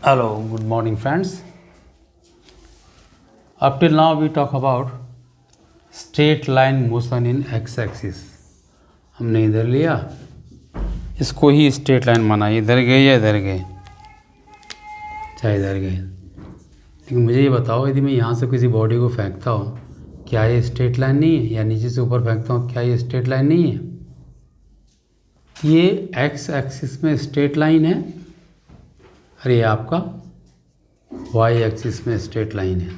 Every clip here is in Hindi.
Hello, good morning, friends. Up till now, we talk about straight line motion in x-axis. हमने इधर लिया, इसको ही स्ट्रेट लाइन माना, इधर गए या इधर गए, चाहे इधर गए। लेकिन मुझे ये बताओ, यदि मैं यहाँ से किसी बॉडी को फेंकता हूँ, क्या ये स्ट्रेट लाइन नहीं है? या नीचे से ऊपर फेंकता हूँ, क्या ये स्ट्रेट लाइन नहीं है? ये एक्स एक्सिस में स्ट्रेट लाइन है और ये आपका वाई एक्सिस में स्ट्रेट लाइन है।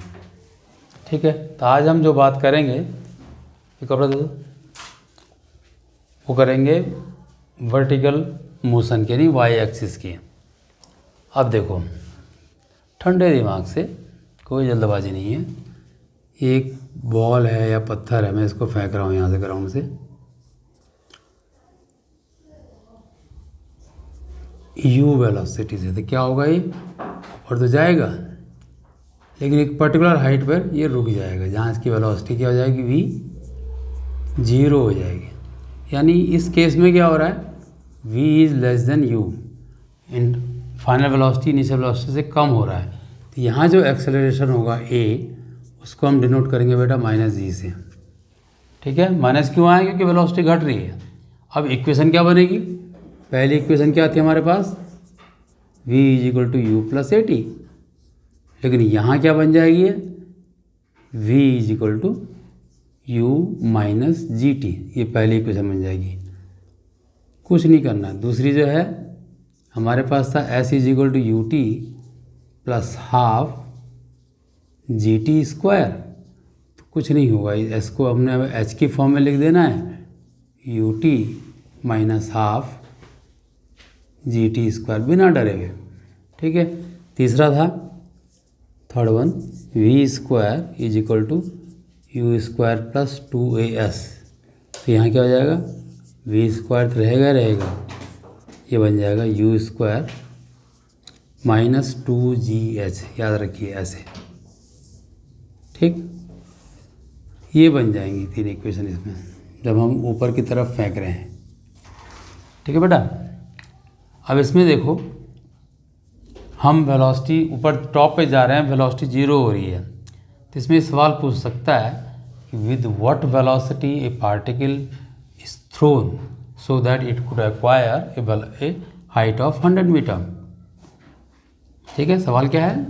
ठीक है, तो आज हम जो बात करेंगे, ये कपड़ा दे दो, वो करेंगे वर्टिकल मोशन की, यानी वाई एक्सिस की। अब देखो, ठंडे दिमाग से, कोई जल्दबाजी नहीं है। एक बॉल है या पत्थर है, मैं इसको फेंक रहा हूँ यहाँ से ग्राउंड से। यू वेलोसिटी से, तो क्या होगा, ये ऊपर तो जाएगा, लेकिन एक पर्टिकुलर हाइट पर ये रुक जाएगा, जहाँ इसकी वेलोसिटी क्या हो जाएगी, वी 0 हो जाएगी। यानी इस केस में क्या हो रहा है, v is less than u, in final velocity initial velocity से कम हो रहा है। तो यहाँ जो एक्सेलरेशन होगा a, उसको हम डिनोट करेंगे बेटा -g से। ठीक है, माइनस क्यों आया, क्योंकि वेलोसिटी घट रही है। अब इक्वेशन क्या बनेगी, पहली इक्वेशन क्या थी हमारे पास, v is to u plus a t, लेकिन यहाँ क्या बन जाएगी है, v is to u minus g t, ये पहली इक्वेशन बन जाएगी। कुछ नहीं करना। दूसरी जो है हमारे पास था s is to u t plus half g t square, तो कुछ नहीं होगा, s को हमने अब h की फॉर्म में लिख देना है, u t minus half g t square, बिना डरे हुए। ठीक है, तीसरा था, third one, v square is equal to u square plus 2as, तो यहाँ क्या हो जाएगा, वी स्क्वायर तो रहेगा, ये बन जाएगा यू स्क्वायर माइनस 2gh, याद रखिए ऐसे। ठीक, ये बन जाएंगी तीन इक्वेशन इसमें, जब हम ऊपर की तरफ फेंक रहे हैं। ठीक है बेटा, अब इसमें देखो, हम वेलोसिटी ऊपर टॉप पे जा रहे हैं, वेलोसिटी 0 हो रही है, तो इसमें सवाल पूछ सकता है कि with what velocity a particle is thrown so that it could acquire a height of 100 metre. ठीक है, सवाल क्या है,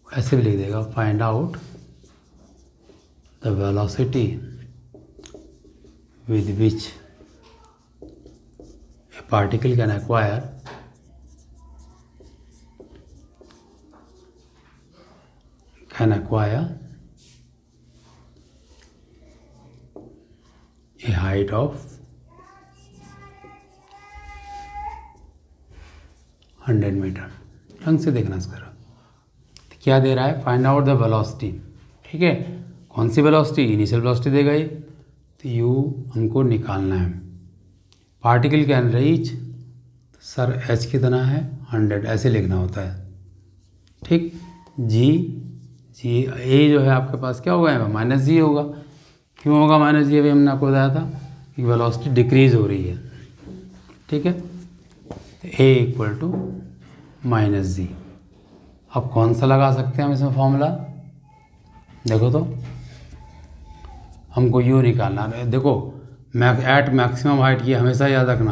ऐसे भी लिख देगा, find out the velocity with which particle can acquire a height of 100 metre. ढंग से देखना इसका, तो क्या दे रहा है, फाइंड आउट द वेलोसिटी। ठीक है, कौन सी वेलोसिटी, इनिशियल वेलोसिटी देगा ये, तो यू हमको निकालना है। Particle can reach, sir H कितना है, 100, ऐसे लिखना होता है। ठीक, जी ए जो है आपके पास क्या होगा, माइनस जी होगा। क्यों होगा माइनस जी, अभी हमने आपको बताया था कि वेलोसिटी डिक्रीज हो रही है। ठीक है, तो ए इक्वल टू माइनस जी। अब कौन सा लगा सकते हैं हम इसमें फॉर्मूला, देखो तो, हमको यू निकालना है। देखो, एट मैक्सिमम हाइट, ये हमेशा याद रखना,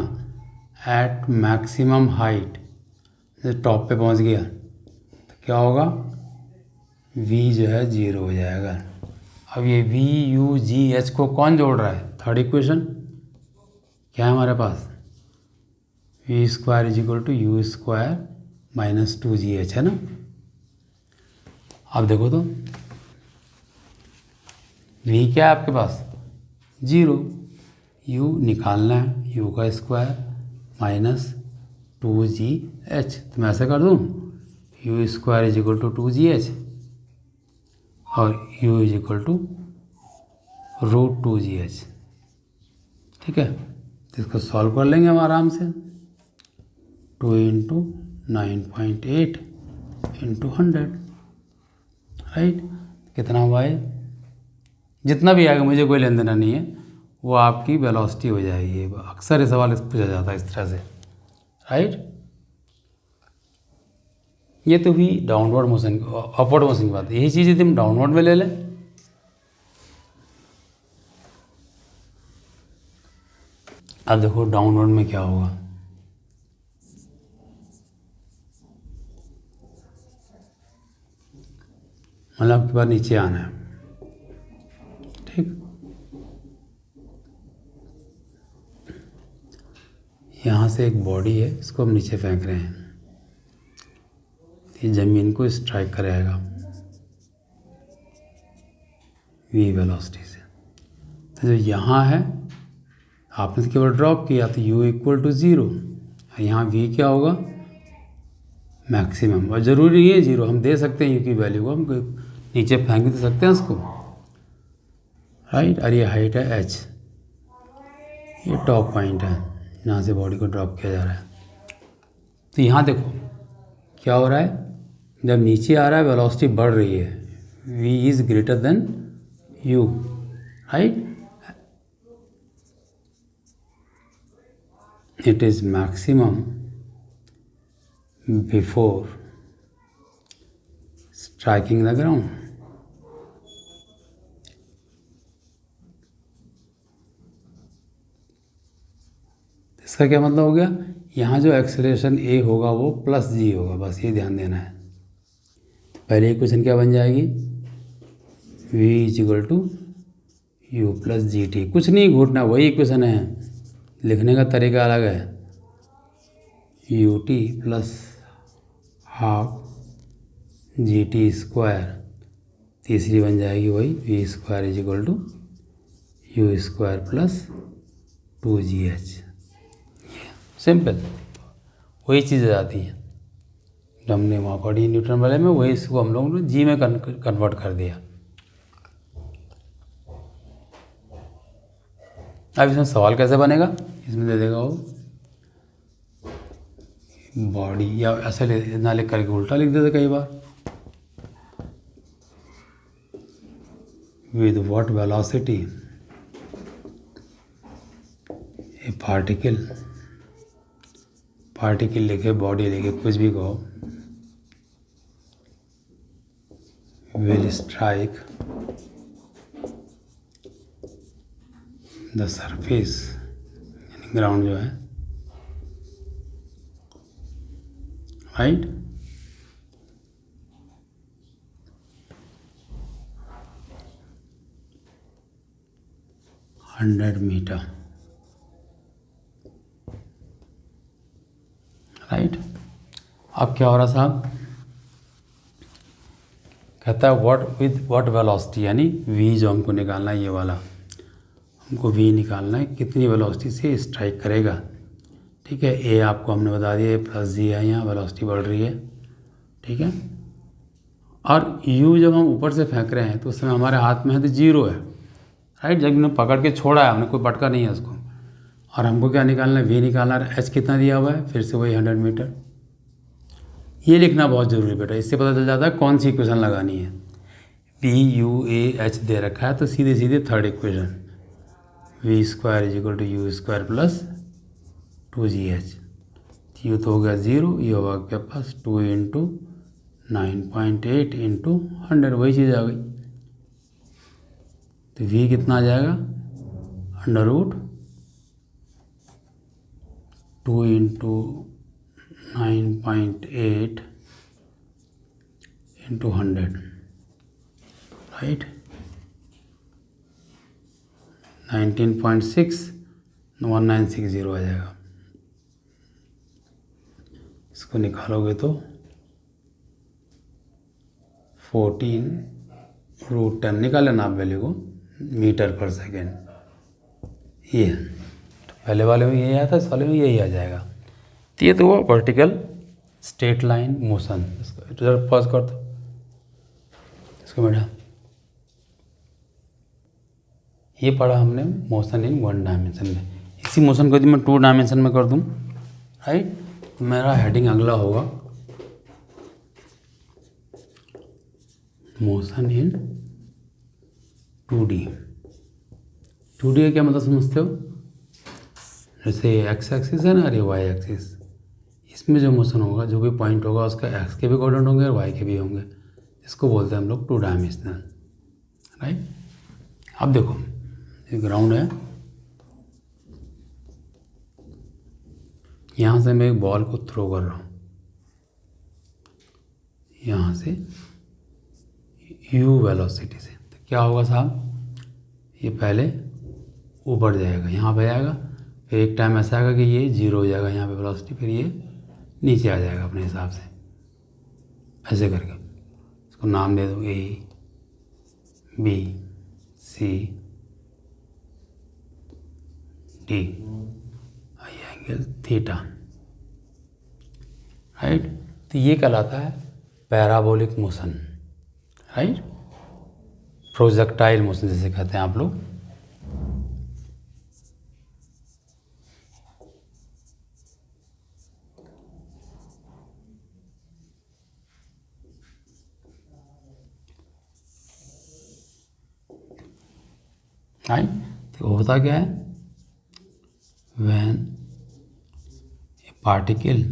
एट मैक्सिमम हाइट, जैसे टॉप पे पहुंच गया तो क्या होगा, v जो है 0 हो जाएगा। अब ये v u g h को कौन जोड़ रहा है, थर्ड इक्वेशन क्या है हमारे पास, v square is equal to u square minus 2gh, है ना। अब देखो तो, v क्या है आपके पास, 0, u निकालना है, u का स्क्वायर माइनस 2gh, तो मैं ऐसा कर दूँ, u square is equal to 2gh और u is equal to √2gh। ठीक है, तो इसको सॉल्व कर लेंगे हम आराम से, 2 इंटू 9.8 इंटू 100, राइट, कितना हुआ है, जितना भी आएगा मुझे कोई लेन देना नहीं है, वो आपकी वेलोसिटी हो जाएगी। अक्सर ये सवाल पूछा जाता है इस तरह से, राइट। ये तो भी डाउनवर्ड मोशन, अपवर्ड मोशन की बात है। यही चीज़ यदि हम डाउनवर्ड में ले लें, अब देखो डाउनवर्ड में क्या होगा। मतलब आपके पास नीचे आना है, ठीक। यहाँ से एक बॉडी है, इसको हम नीचे फेंक रहे हैं, ये ज़मीन को स्ट्राइक कराएगा v वेलोसिटी से। तो जो यहाँ है आपने तो केवल ड्रॉप किया, तो u इक्वल टू 0, यहाँ v क्या होगा, मैक्सिमम। और ज़रूरी नहीं है 0, हम दे सकते हैं u की वैल्यू को, हम नीचे फेंक दे सकते हैं उसको, राइट। और ये हाइट है h, ये टॉप पॉइंट है, यहाँ से बॉडी को ड्रॉप किया जा रहा है। तो यहाँ देखो क्या हो रहा है, जब नीचे आ रहा है वेलोसिटी बढ़ रही है, v is greater than u, right. It is maximum before striking the ground. इसका क्या मतलब हो गया, यहाँ जो एक्सेलरेशन a होगा वो प्लस g होगा, बस ये ध्यान देना है। पहले इक्वेशन क्या बन जाएगी, v is equal to u plus g t. कुछ नहीं घूटना, वही इक्वेशन है, लिखने का तरीका अलग है। U t plus half g t square, तीसरी बन जाएगी वही v square is equal to u square plus 2gh। Simple, वही चीज़ आ जाती है जो हमने वहाँ पढ़ी न्यूटन वाले में, वही इसको हम लोगों ने जी में कन्वर्ट कर दिया। अब इसमें सवाल कैसे बनेगा, इसमें दे देगा वो बॉडी, या ऐसे ना लिख करके उल्टा लिख देते कई बार, with what velocity a particle लिखे, बॉडी लिखे, कुछ भी कहो, विल स्ट्राइक द सरफेस, यानी ग्राउंड जो है, राइट। Hundred metre, right. अब क्या हो रहा साहब, कहता है व्हाट विद व्हाट वेलोसिटी, यानी v जो हमको निकालना है, ये वाला हमको v निकालना है, कितनी वेलोसिटी से स्ट्राइक करेगा, ठीक है। a आपको हमने बता दिया, प्लस जी है, यहाँ वेलोसिटी बढ़ रही है, ठीक है। और u जब हम ऊपर से फेंक रहे हैं तो उस समय हमारे हाथ में है तो 0 है, राइट। जब हमने पकड़ के छोड़ा है, हमने कोई पटका नहीं है उसको, और हमको क्या निकालना है, v निकालना है। h कितना दिया हुआ है, फिर से वही 100 मीटर। ये लिखना बहुत ज़रूरी बेटा, इससे पता चल जाता है कौन सी इक्वेशन लगानी है। p u a h दे रखा है, तो सीधे सीधे third equation, v square is equal to u square plus 2gh। U तो हो गया 0, ये होगा आपके पास 2 इंटू 9.8 इंटू 100, वही चीज़ आ गई। तो v कितना आ जाएगा, under root 2 into 9.8 into 100, right. 19.61960 आ जाएगा। इसको निकालोगे तो 14√10 निकाल लेना आप वैल्यू को, मीटर पर सेकेंड। ये तो पहले वाले में यही आया था, इस वाले में यही आ जाएगा। तो ये तो वो वर्टिकल स्ट्रेट लाइन मोशन। इसको जरा पॉज कर दो इसको बेटा। ये पढ़ा हमने मोशन इन 1 डायमेंशन में। इसी मोशन को यदि मैं 2 डायमेंशन में कर दूँ, राइट, तो मेरा हेडिंग अगला होगा मोशन इन 2D। 2D का क्या मतलब समझते हो, जैसे एक्स एक्सिस है ना, अरे वाई एक्सिस, इसमें जो मोशन होगा, जो भी पॉइंट होगा उसका एक्स के भी कोऑर्डिनेट होंगे और वाई के भी होंगे। इसको बोलते हैं हम लोग टू डायमेंशनल, राइट। अब देखो ये ग्राउंड है, यहाँ से मैं एक बॉल को थ्रो कर रहा हूँ, यहाँ से u वेलोसिटी से, तो क्या होगा साहब, ये पहले ऊपर जाएगा, यहाँ पे जाएगा, फिर एक टाइम ऐसा आएगा कि ये 0 हो जाएगा यहाँ पे वेलोसिटी, फिर ये नीचे आ जाएगा अपने हिसाब से, ऐसे करके। इसको नाम दे दो A B C D, ये एंगल थीटा, राइट। तो ये कहलाता है parabolic motion, right, projectile motion जिसे कहते हैं आप लोग। राइट, तो होता क्या है, when A particle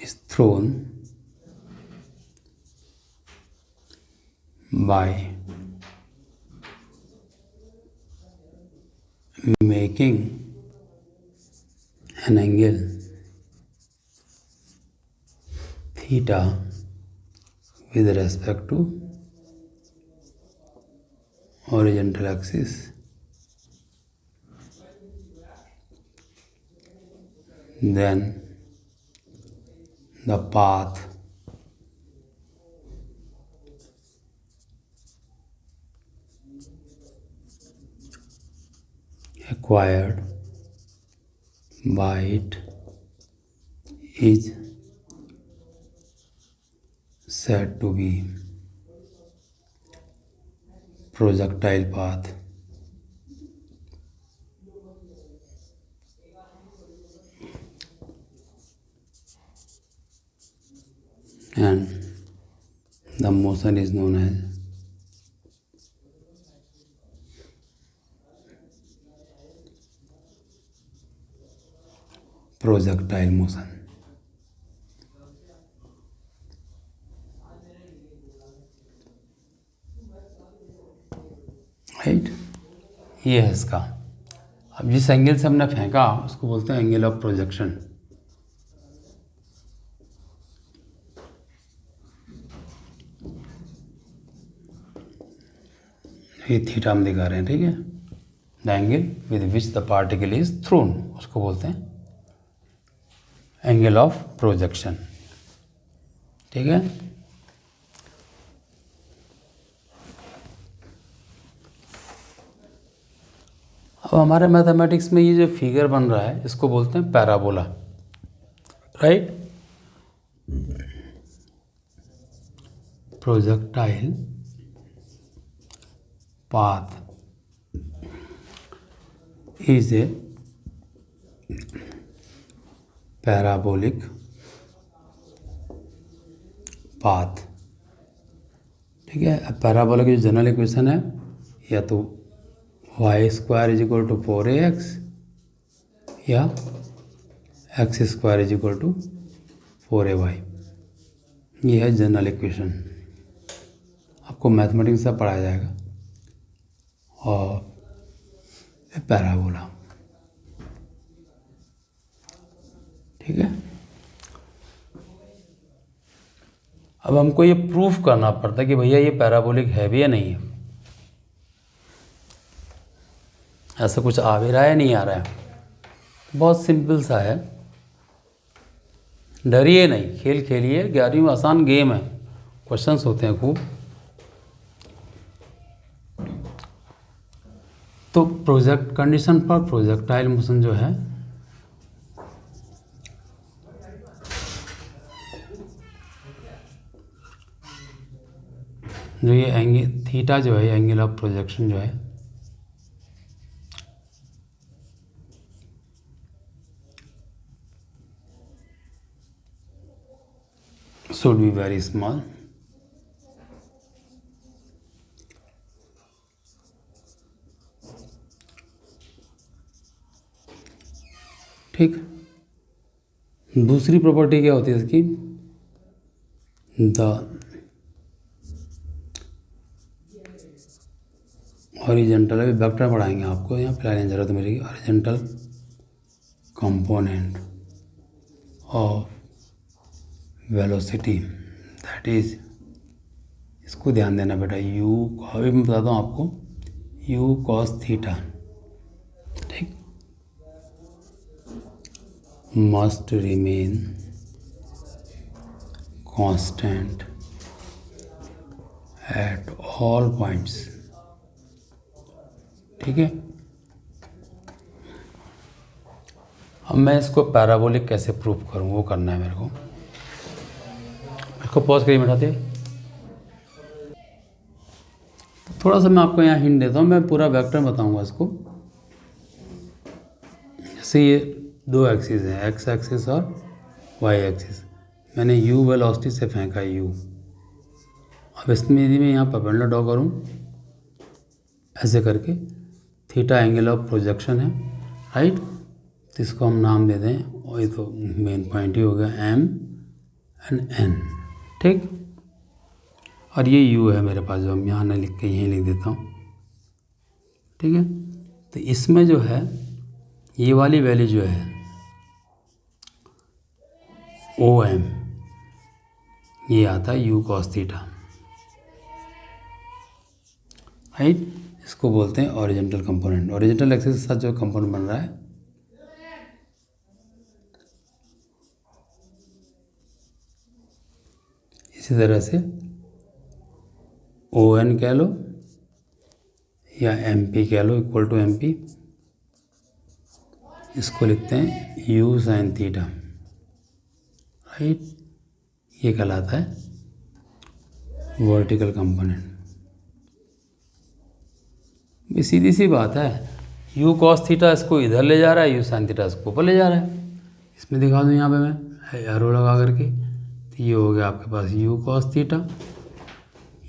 is thrown by making an angle theta with respect to horizontal axis, then the path acquired by it is said to be projectile path, and the motion is known as projectile motion, right. ये है इसका। अब जिस एंगल से हमने फेंका उसको बोलते हैं एंगल ऑफ प्रोजेक्शन। ये थीटा हम दिखा रहे हैं, ठीक है। The angle with which the particle is throne, उसको बोलते हैं एंगल ऑफ प्रोजेक्शन, ठीक है। अब हमारे मैथमेटिक्स में ये जो फिगर बन रहा है इसको बोलते हैं parabola, right. Projectile path is a parabolic path, ठीक है। अब पैराबोला की जो जनरल इक्वेशन है, या तो y square is equal to 4ax या x square is equal to 4ay, ये है जनरल इक्वेशन। आपको मैथमेटिक्स से पढ़ाया जाएगा। और पैराबोला, ठीक है। अब हमको ये प्रूफ करना पड़ता है कि भैया ये पैराबोलिक है भी या नहीं है। ऐसा कुछ आ भी रहा है नहीं आ रहा है, बहुत सिंपल सा है, डरिए नहीं, खेल खेलिए। 11वीं में आसान गेम है, क्वेश्चंस होते हैं खूब। तो प्रोजेक्ट कंडीशन पर प्रोजेक्टाइल मोशन जो है जो ये एंगल थीटा जो है, एंगल ऑफ प्रोजेक्शन जो है, should be very small, ठीक। दूसरी प्रॉपर्टी क्या होती है इसकी, द हॉरिजेंटल, अभी वेक्टर पढ़ाएंगे आपको, यहाँ फिलहाल नहीं जरूरत मेरी, horizontal component of velocity, that is, इसको ध्यान देना बेटा, यू, अभी मैं बताता हूँ आपको, यू कॉस थीटा, ठीक, must remain constant at all points, ठीक है। अब मैं इसको पैराबोलिक कैसे प्रूव करूँ वो करना है मेरे को। इसको पॉज करिए, बैठाते, थोड़ा सा मैं आपको यहाँ हिंट देता हूँ, मैं पूरा वेक्टर बताऊँगा इसको। जैसे ये दो एक्सिस हैं, एक्स एक्सिस और वाई एक्सिस, मैंने यू वेलोसिटी से फेंका यू। अब इसमें यदि मैं यहाँ परपेंडिकुलर ड्रॉ करूँ ऐसे करके, थीटा एंगल ऑफ प्रोजेक्शन है, राइट, तो इसको हम नाम दे दें, और ये तो मेन पॉइंट ही हो गया, एम एंड एन, ठीक। और ये यू है मेरे पास, जो हम यहाँ नहीं लिख के यहीं लिख देता हूँ, ठीक है। तो इसमें जो है ये वाली वैल्यू जो है ओ एम, ये आता है यू कॉस थीटा, राइट। इसको बोलते हैं ओरिजेंटल कंपोनेंट, ओरिजेंटल एक्सिस के साथ जो कंपोनेंट बन रहा है, इसी तरह से ओ एन कह लो या एम पी कह लो, इक्वल टू एम पी, इसको लिखते हैं यू साइन थीटा, राइट। ये कहलाता है वर्टिकल कंपोनेंट। ये सीधी सी बात है, यू कॉस थीटा इसको इधर ले जा रहा है, यू साइन थीटा इसको ऊपर ले जा रहा है। इसमें दिखा दूँ यहाँ पे मैं एरो लगा करके, तो ये हो गया आपके पास यू कॉस थीटा,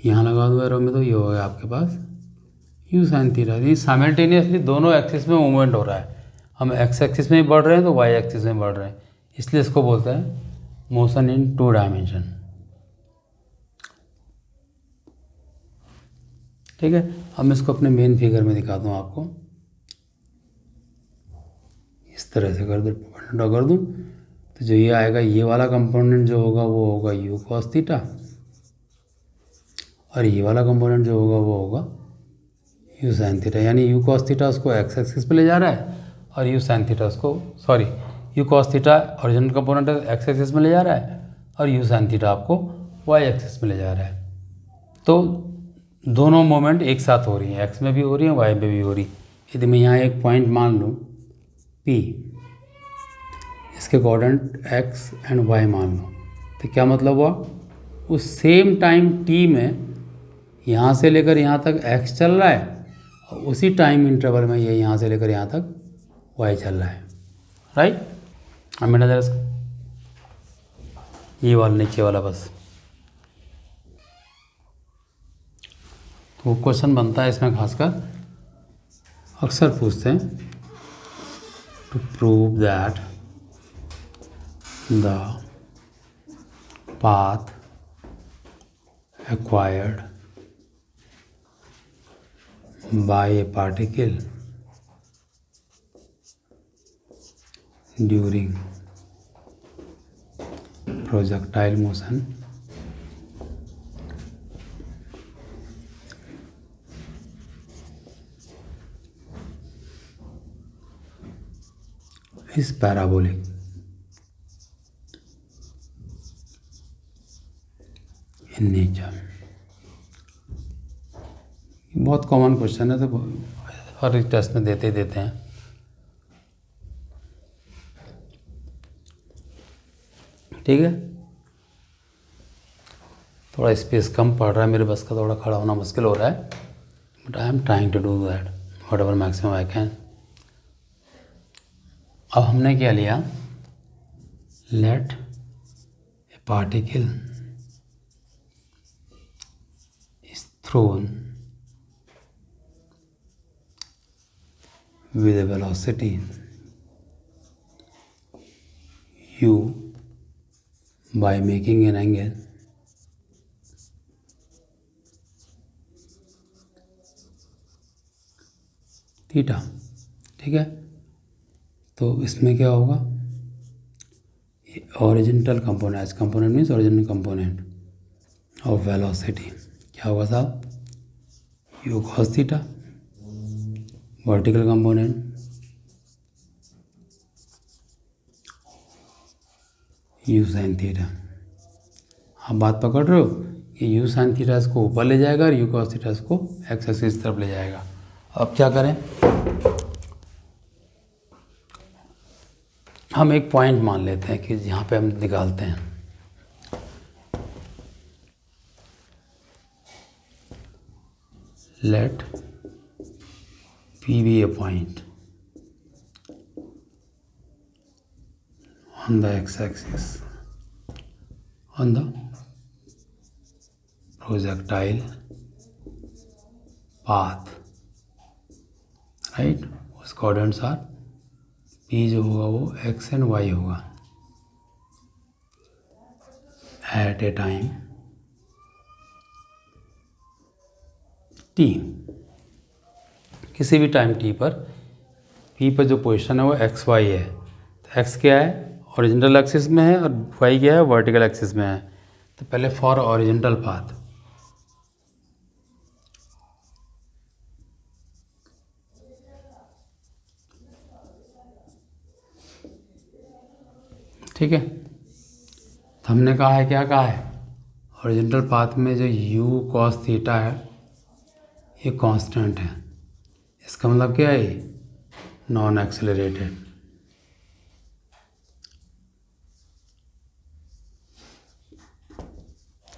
यहाँ लगा दूँ एरो में, तो ये हो गया आपके पास यू साइन थीटा। ये साइमल्टेनियसली दोनों एक्सिस में मूवमेंट हो रहा है, हम एक्स एक्सिस में भी बढ़ रहे हैं तो वाई एक्सिस में बढ़ रहे हैं, इसलिए इसको बोलते हैं मोशन इन टू डायमेंशन, ठीक है। अब मैं इसको अपने मेन फिगर में दिखाता हूँ आपको, इस तरह से कर ड्रॉ कर दूँ, तो जो ये आएगा, ये वाला कंपोनेंट जो होगा वो होगा यू कॉस थीटा, और ये वाला कंपोनेंट जो होगा वो होगा यू साइन थीटा, यानी यू कॉस थीटा उसको एक्स एक्सिस पे ले जा रहा है, और यू साइन थीटा उसको, sorry, you cos theta original component x axis में ले जा रहा है, और यू साइन थीटा आपको वाई एक्सिस में ले जा रहा है। तो दोनों मोमेंट एक साथ हो रही हैं, एक्स में भी हो रही हैं, वाई में भी हो रही। यदि मैं यहाँ एक पॉइंट मान लूँ P, इसके कोऑर्डिनेट एक्स एंड वाई मान लो, तो क्या मतलब हुआ, उस सेम टाइम T में यहाँ से लेकर यहाँ तक x चल रहा है, और उसी टाइम इंटरवल में ये यहाँ से लेकर यहाँ तक y चल रहा है, राइट। अब मेरा जरा इसका ये वाला नीचे वाला बस, तो क्वेश्चन बनता है इसमें खासकर, अक्सर पूछते हैं, to prove that the path acquired by a particle during projectile motion is parabolic in nature। बहुत कॉमन क्वेश्चन है, तो हर एक टेस्ट में देते ही देते हैं। ठीक है, थोड़ा स्पेस कम पड़ रहा है मेरे बस का, थोड़ा खड़ा होना मुश्किल हो रहा है, but I am trying to do that whatever maximum I can. अब हमने क्या लिया, let a particle is thrown with a velocity u by making an angle theta. ठीक है, तो इसमें क्या होगा, original component, H component means original component of velocity क्या होगा साहब, u cos theta, vertical component u sine theta. आप बात पकड़ रहे हो कि यू साइन थीटा इसको ऊपर ले जाएगा और यू कॉस थीटा इसको एक्स एक्सिस की तरफ ले जाएगा। अब क्या करें, हम एक पॉइंट मान लेते हैं कि यहाँ पे हम निकालते हैं, late P be a point on the x-axis on the projectile path, right. उस कोऑर्डिनेट्स आर P जो होगा वो x एंड y होगा एट ए टाइम t, किसी भी टाइम t पर P पर जो पोजीशन है वो एक्स वाई है। तो x क्या है, ओरिजिनल एक्सिस में है, और y क्या है, वर्टिकल एक्सिस में है। तो पहले फॉर ओरिजिनल पाथ, ठीक है। तो हमने कहा है, क्या कहा है, ओरिजिनल पाथ में जो u cos थीटा है ये कांस्टेंट है। इसका मतलब क्या है, नॉन एक्सेलरेटेड।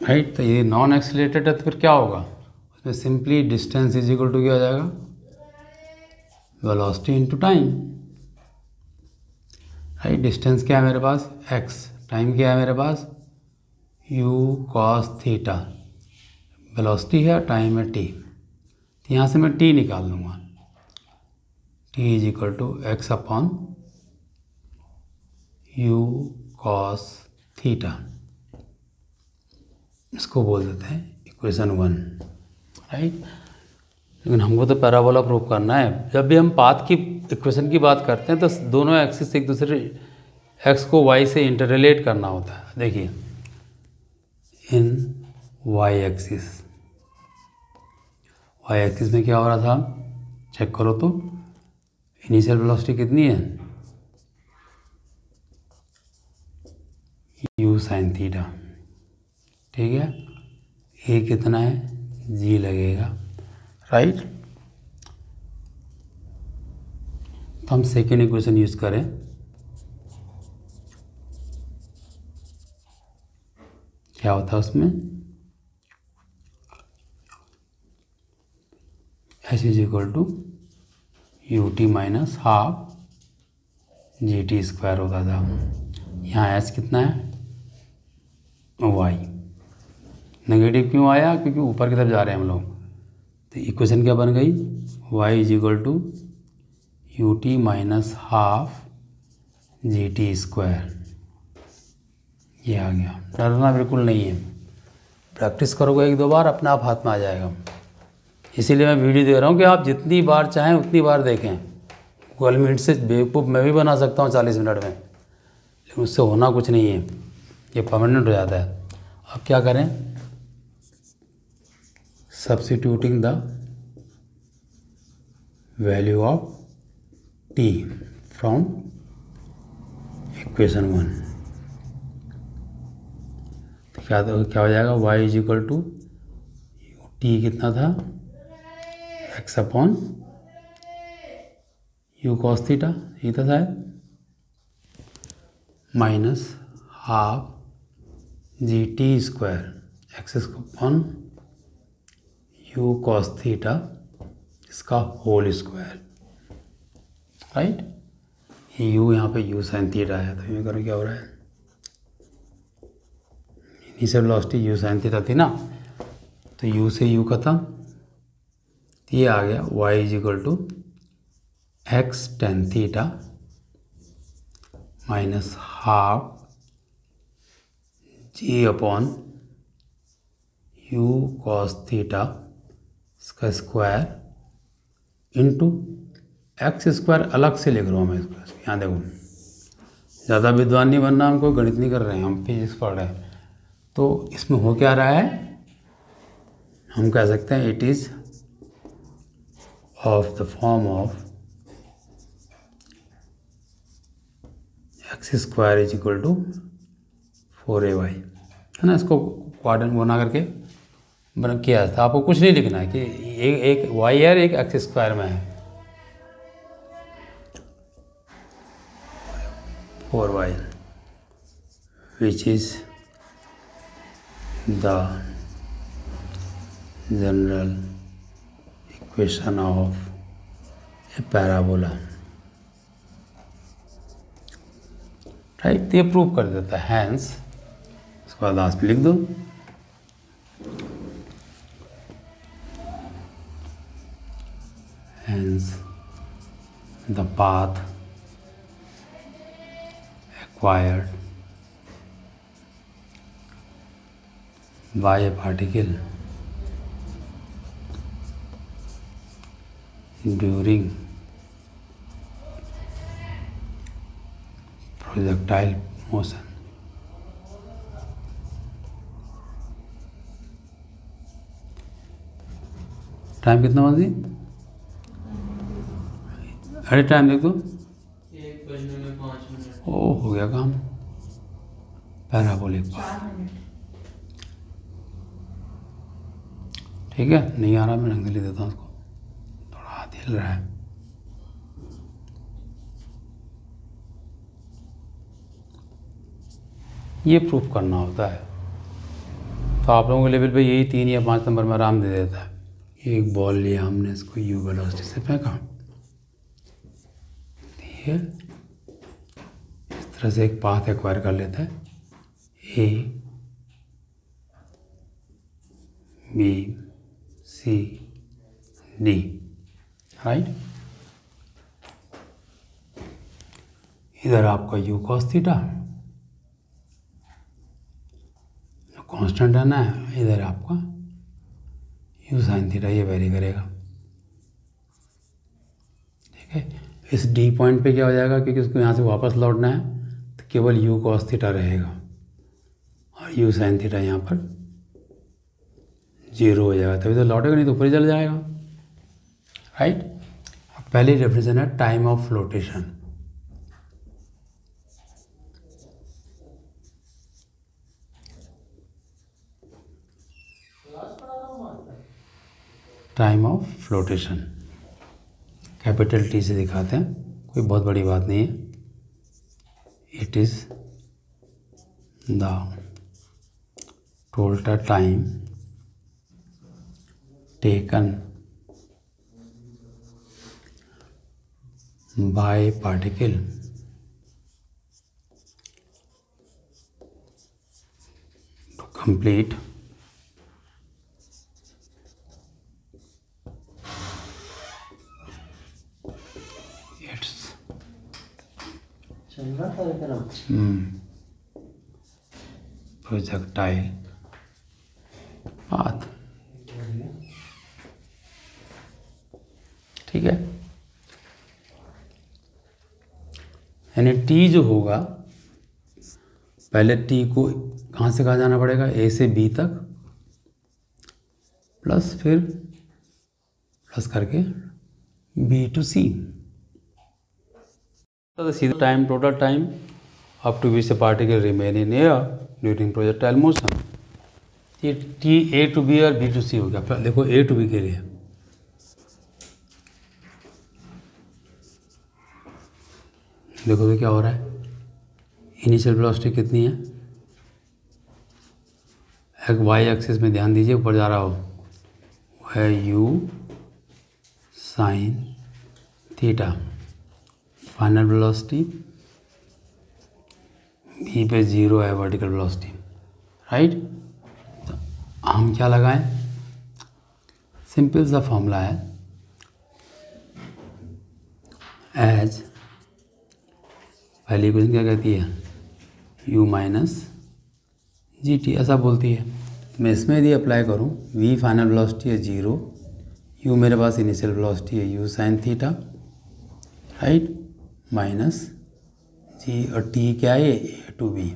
राइट, तो ये नॉन एक्सेलरेटेड है तो फिर क्या होगा, उसमें simply distance is equal to क्या हो जाएगा, velocity into time. Right, distance क्या है मेरे पास x, टाइम क्या है मेरे पास u cos थीटा, वेलोसिटी है, टाइम है t। तो यहाँ से मैं t निकाल लूँगा, t is equal to x upon u cos theta, इसको बोल देते हैं इक्वेशन 1। राइट, लेकिन हमको तो पैराबोला प्रूव करना है। जब भी हम पाथ की इक्वेशन की बात करते हैं तो दोनों एक्सिस एक दूसरे x को y से इंटररिलेट करना होता है। देखिए, इन y एक्सिस में क्या हो रहा था, चेक करो तो, इनिशियल वेलोसिटी कितनी है, u साइन थीटा, ठीक है। ए कितना है, g लगेगा, राइट। तो हम सेकेंड इक्वेशन यूज करें, क्या होता है उसमें, h is equal to u t minus half g t square होता था। यहाँ एच कितना है, वाई। नेगेटिव क्यों आया, क्योंकि ऊपर की तरफ जा रहे हैं हम लोग। तो इक्वेशन क्या बन गई, y is equal to u t minus half g t square. ये आ गया, डरना बिल्कुल नहीं है, प्रैक्टिस करोगे एक दो बार अपने आप हाथ में आ जाएगा। इसीलिए मैं वीडियो दे रहा हूँ कि आप जितनी बार चाहें उतनी बार देखें। गूगल मीट से बेवकूफ़ मैं भी बना सकता हूँ 40 मिनट में, लेकिन उससे होना कुछ नहीं है, ये परमानेंट हो जाता है। अब क्या करें, substituting the value of t from equation 1, तो क्या हो जाएगा, y is equal to t कितना था, x upon u cos theta, ये था शायद, minus half g t square x upon u cos theta, इसका होल स्क्वायर। राइट, यू यहाँ पे यू साइन थीटा है, तो ये करो क्या हो रहा है, initial velocity you sine theta थी ना, तो u से u खत्म, तो ये आ गया y is equal to x tan theta minus half g upon u cos theta इसका स्क्वायर इंटू एक्स स्क्वायर अलग से लिख रहा हूँ मैं इसको। यहाँ देखो, ज़्यादा विद्वान नहीं बनना, हम कोई गणित नहीं कर रहे हैं, हम फिजिक्स पढ़ रहे हैं। तो इसमें हो क्या रहा है, हम कह सकते हैं it is of the form of x square is equal to 4ay, है ना। इसको क्वाड्रेंट बना करके बना किया था। आपको कुछ नहीं लिखना है कि एक वाई है एक एक्स स्क्वायर में है, 4y which is the general equation of a parabola, right. ये प्रूव कर देता है। हैंस उसके बाद लास्ट में लिख दो hence the path acquired by a particle during projectile motion time कितना बजी? अरे टाइम देख दो, 1:05। ओ हो गया काम। पैराबोलिक पाथ, ठीक है। नहीं आ रहा, मैं रंग ले देता हूँ उसको, थोड़ा हाथ हिल रहा है। ये प्रूफ करना होता है। तो आप लोगों के लेवल पे यही 3 या 5 नंबर में आराम दे देता है। एक बॉल लिया हमने, इसको यू वेलोसिटी से फेंका, ये इस तरह से एक पाथ एक्वायर कर लेता है, A B C D, right. इधर आपका यू कॉस थीटा कांस्टेंट रहना है, इधर आपका यू साइन थीटा ये वेरी करेगा, ठीक है। इस डी पॉइंट पे क्या हो जाएगा, क्योंकि उसको यहाँ से वापस लौटना है तो केवल यू कॉस थीटा रहेगा और यू साइन थीटा यहाँ पर 0 हो जाएगा, तभी तो लौटेगा, नहीं तो ऊपर ही चल जाएगा, राइट। पहली डेफिनेशन है time of flotation. Time of flotation capital T से दिखाते हैं, कोई बहुत बड़ी बात नहीं है। It is the total time taken by particle to complete projectile path, ठीक है। यानी टी जो होगा, पहले टी को कहाँ से कहाँ जाना पड़ेगा, ए से बी तक, प्लस फिर प्लस करके बी टू सी, तो सीधा time total time up to which particle remain in air during projectile motion. ये टी ए टू बी और बी टू सी हो गया। देखो ए टू बी के लिए देखो तो क्या हो रहा है, इनिशियल वेलोसिटी कितनी है, एक वाई एक्सिस में ध्यान दीजिए, ऊपर जा रहा हो, वो है u sine theta. Final velocity B पे 0 है वर्टिकल वेलोसिटी, राइट। तो हम क्या लगाएं, सिंपल सा फॉर्मूला है, एज पहली इक्वेशन क्या कहती है, u माइनस जी टी, ऐसा बोलती है। मैं इसमें यदि अप्लाई करूँ, v फाइनल वेलोसिटी है 0, u मेरे पास इनिशियल वेलोसिटी है u sine theta, right, minus g, और t क्या है, a टू b,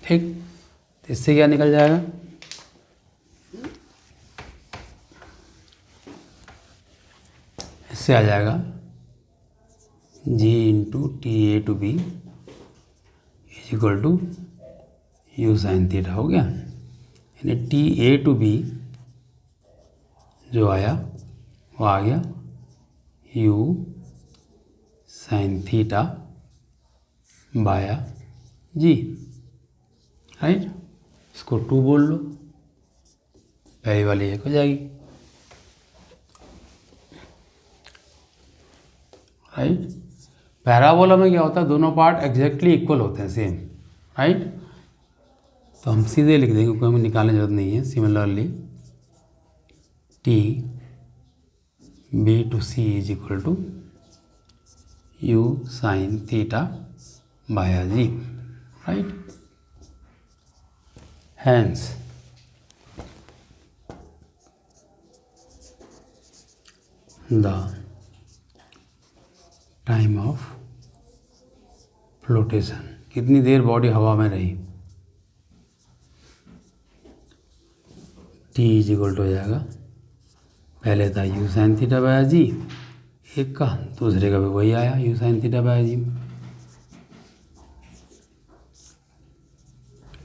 ठीक। तो इससे क्या निकल जाएगा, इससे आ जाएगा g into T A to B is equal to u sine theta, हो गया। यानी टी ए टू बी जो आया वो आ गया you sine theta by g, right. इसको 2 बोल लो, पहली वाली 1 हो जाएगी, राइट। पैराबोला में क्या होता है, दोनों पार्ट एग्जैक्टली इक्वल होते हैं, सेम, राइट। तो हम सीधे लिख देंगे, कोई हमें निकालने की जरूरत नहीं है। Similarly T B to C is equal to u sine theta by g, right. Hence the time of flotation, कितनी देर बॉडी हवा में रही, टी इज इक्वल टू हो जाएगा, पहले था यू साइन थीटा बाया जी एक का, दूसरे का भी वही आया यू साइन थीटा बाया जी,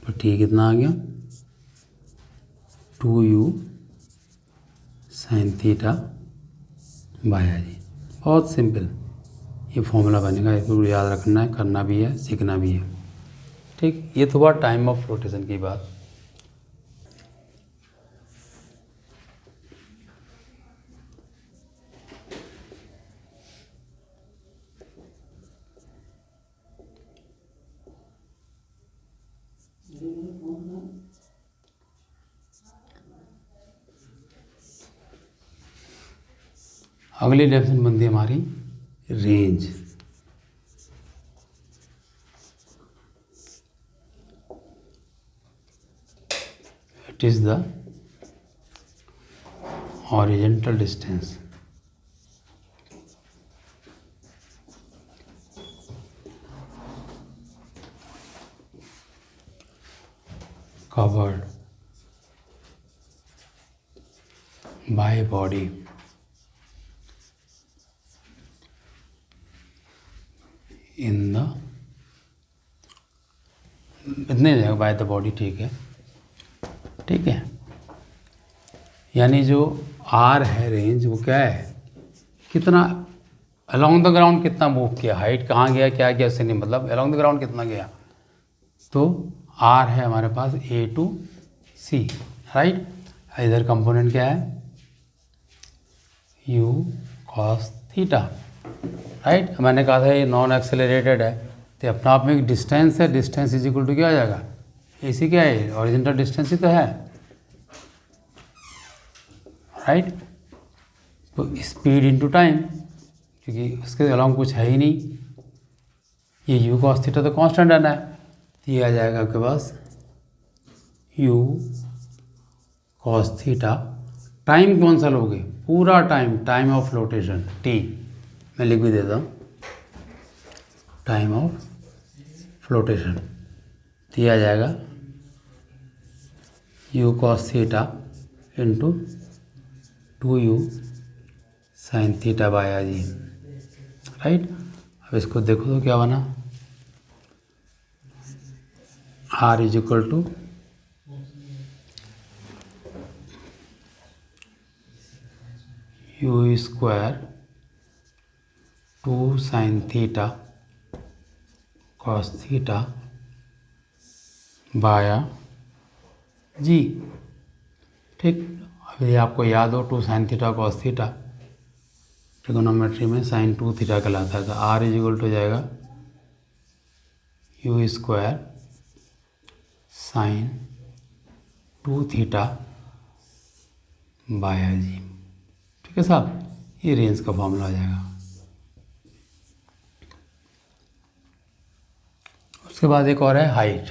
तो टी कितना आ गया, 2u साइन थीटा बाया जी। बहुत सिंपल ये फॉर्मूला बनेगा, इसको याद रखना है, करना भी है, सीखना भी है, ठीक। ये तो हुआ टाइम ऑफ फ्लोटेशन की बात। अगली डेफिनेशन बनती है हमारी range. It is the horizontal distance covered by body in the, इतने हो जाएगा, बाय द बॉडी, ठीक है, ठीक है। यानी जो आर है रेंज, वो क्या है, कितना अलोंग द ग्राउंड कितना मूव किया, हाइट कहाँ गया, क्या गया, उससे नहीं मतलब, अलोंग द ग्राउंड कितना गया। तो आर है हमारे पास ए टू सी, राइट। इधर कंपोनेंट क्या है, यू कॉस थीटा, राइट। मैंने कहा था ये नॉन एक्सेलरेटेड है, तो अपना आप में एक डिस्टेंस है, डिस्टेंस इज इक्वल टू क्या आ जाएगा, इसी क्या है, हॉरिजॉन्टल डिस्टेंस ही तो है, राइट। तो स्पीड इनटू टाइम, क्योंकि उसके अलावा कुछ है ही नहीं, ये यू कॉस थीटा तो कांस्टेंट रहना है, तो ये आ जाएगा आपके पास यू कॉस थीटा। टाइम कौन सा लोगे, पूरा time, time of flotation T, मैं लिख भी देता हूँ, टाइम ऑफ फ्लोटेशन, तो ये आ जाएगा u cos theta into 2u sine theta by g, right. अब इसको देखो तो क्या बना, R is equal to u square 2 sine theta cos theta by g, ठीक। अब ये आपको याद हो, 2 sine theta cos theta trigonometry में साइन 2 थीटा कहलाता है, तो आर इज इक्वल टू जाएगा u square sine 2 theta by g, ठीक है साहब। ये रेंज का फॉर्मूला आ जाएगा। उसके बाद एक और है हाइट।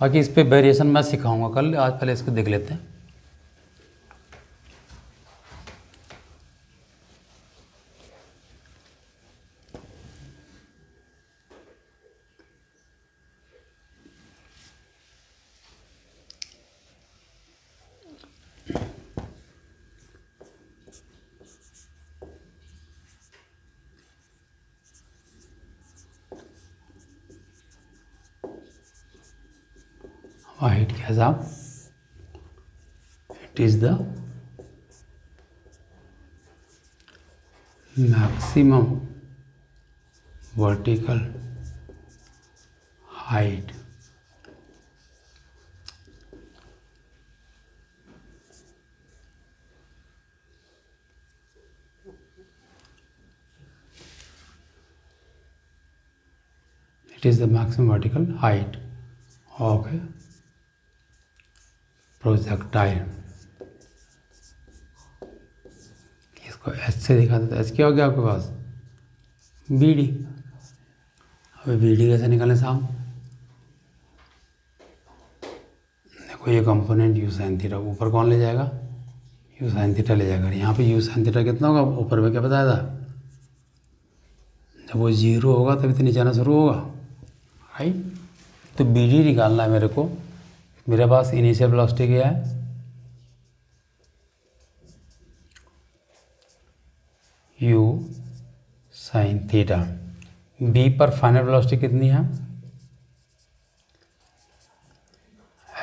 बाकी इस पे वेरिएशन मैं सिखाऊंगा कल, आज पहले इसको देख लेते हैं। हाइट के हिसाब it is the maximum vertical height it is the maximum vertical height of a projectile। इसको एच से दिखा देते, एच क्या हो गया आपके पास, बी डी। अब बी डी कैसे निकालें साहब, देखो ये कंपोनेंट यू साइन थीटा ऊपर कौन ले जाएगा, यू साइन थीटा ले जाएगा। यहाँ पे यू साइन थीटा कितना होगा, ऊपर में क्या बताया था, जब वो जीरो होगा तभी तो नीचे आना शुरू होगा, राइट। तो बी डी निकालना है मेरे को। मेरे पास इनिशियल वेलोसिटी क्या है, यू साइन थीटा। बी पर फाइनल वेलोसिटी कितनी है,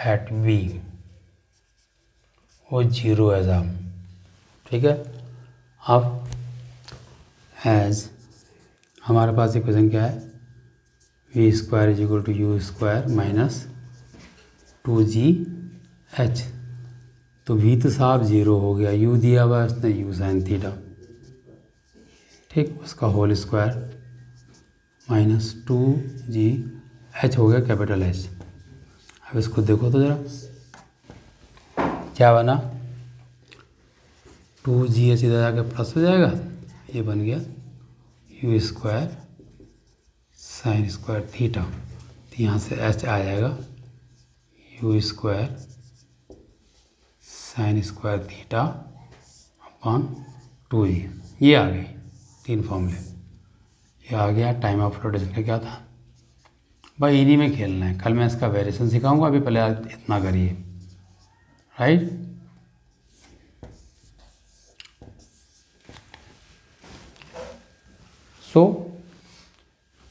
एट बी वो जीरो है साहब, ठीक है। अब एज हमारे पास इक्वेशन क्या है, v square is equal to u square minus 2gh। तो वी तो साहब जीरो हो गया, यू दिया हुआ है उसने यू साइन थीटा, ठीक, उसका होल स्क्वायर माइनस 2gh हो गया कैपिटल एच। अब इसको देखो तो ज़रा क्या बना, 2gh इधर जाके प्लस हो जाएगा, ये बन गया you square sine square theta. तो यहाँ से एच आ जाएगा u square sine square theta upon 2g। ये आ गई तीन फॉर्मूले, ये आ गया। टाइम ऑफ रोटेशन का क्या था भाई, इन्हीं में खेलना है। कल मैं इसका वेरिएशन सिखाऊंगा, अभी पहले आज इतना करिए, right. So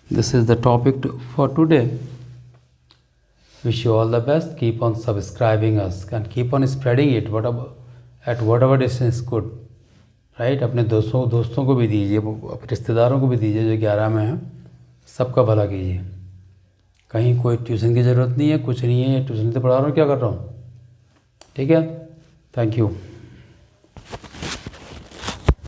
this is the topic for today. Wish you all the best. Keep on subscribing us and keep on spreading it at whatever distance is good, right। अपने दोस्तों को भी दीजिए, रिश्तेदारों को भी दीजिए जो 11 में हैं, सबका भला कीजिए। कहीं कोई ट्यूशन की ज़रूरत नहीं है, कुछ नहीं है, ट्यूशन से पढ़ा रहा हूँ, क्या कर रहा हूँ, ठीक है। Thank you.